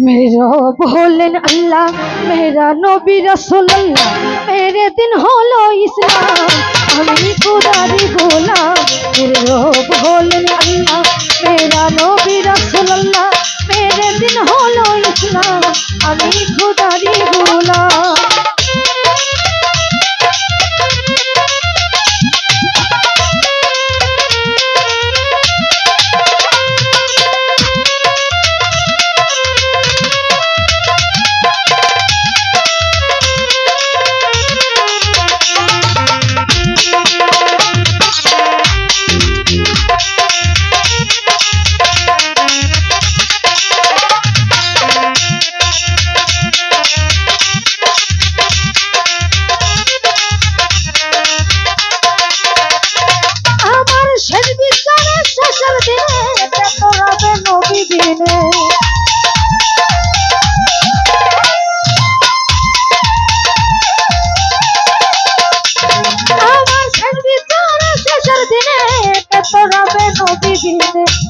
मेरा बोलन अल्लाह मेरा नबी रसूल अल्लाह मेरे दिन होलो इस्लाम अमी खुदारी गोलाम मेरा बोलन अल्लाह मेरा नबी रसूल अल्लाह मेरे दिन होलो इस्लाम अमी खुदारी गोलाम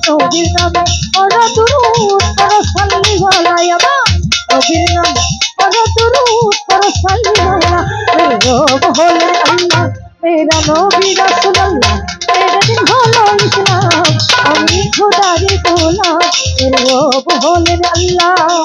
নবীর নামে ওরা দুরূদ পড়ো সাল্লি আলাইহি নবীর নামে ওরা দুরূদ পড়ো সাল্লি আলাইহি বলে আল্লাহ মেরা নবী রাসূল আল্লাহ মেরে দিন হলো ইসলাম আমি খোদারি গোলাম বলে আল্লাহ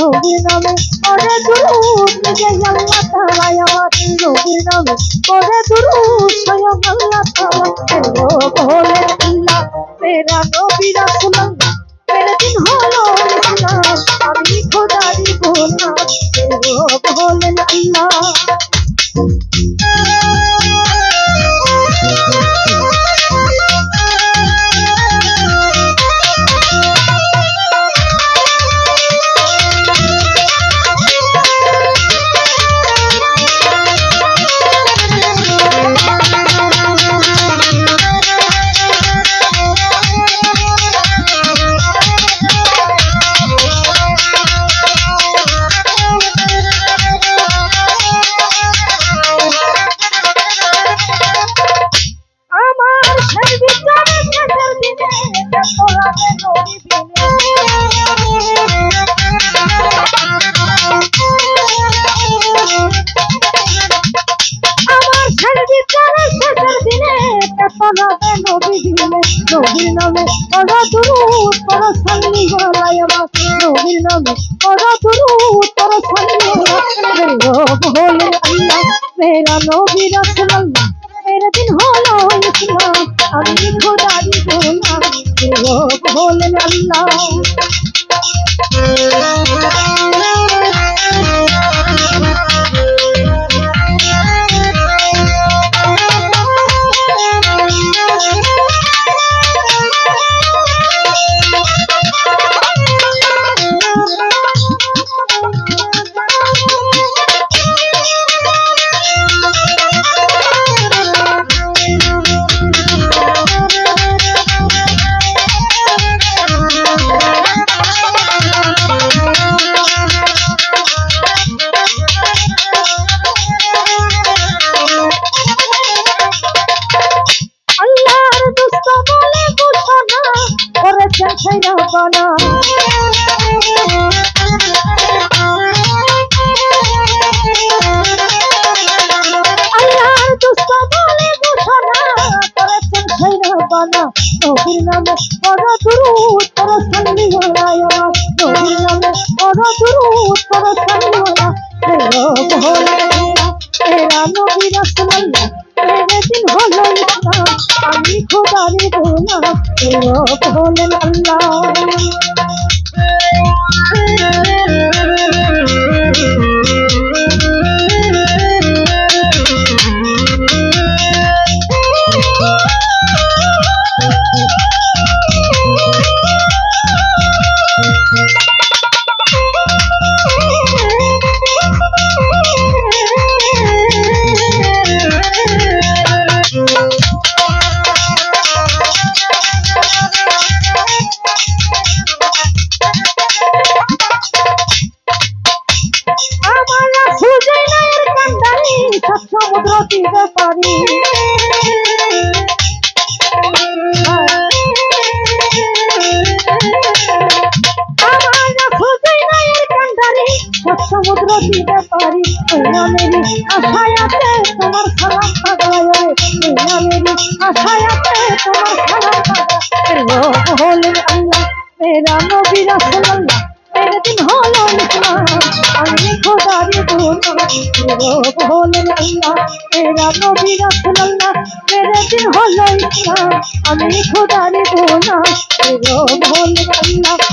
নবীর নামে পড়ে দুরূদ নিজে আল্লাহ তাআলা আমার নবীর নামে পড়ে দুরূদ স্বয়ং আল্লাহ তাআলা বলে আল্লাহ মেরা নবী রাসূল আল্লাহ মেরে দিন হলো ইসলাম আমি খোদারি গোলাম বলে আল্লাহ নবীর নামে ওরা দুরূদ পড়ো সাল্লি আলাইহি নবীর নামে ওরা দুরূদ পড়ো সাল্লি আলাইহি বলে আল্লাহ মেরা নবী রাসূল আল্লাহ মেরে দিন হলো ইসলাম আমি খোদারি গোলাম বলে আল্লাহ নবী রাসূলুল্লাহ মেরে দিন হলো ইসলাম আমি খোদার গোলাম রব হলেন আল্লাহ সমুদ্র দিতে পারি সমুদ্র দিতে পারি মেরি আশায় আছে তোমার সালাম পাগলায় মেরি আশায় আছে তোমার সালাম পাগলা হলেন আল্লাহ মেরা নবী রাসূলুল্লাহ মেরে দিন হলো ইসলাম আমি খোদার গোলাম রব হলেন আল্লাহ মেরা নবী রাসূলুল্লাহ মেরে দিন হলো ইসলাম আমি খোদার গোলাম রব হলেন আল্লাহ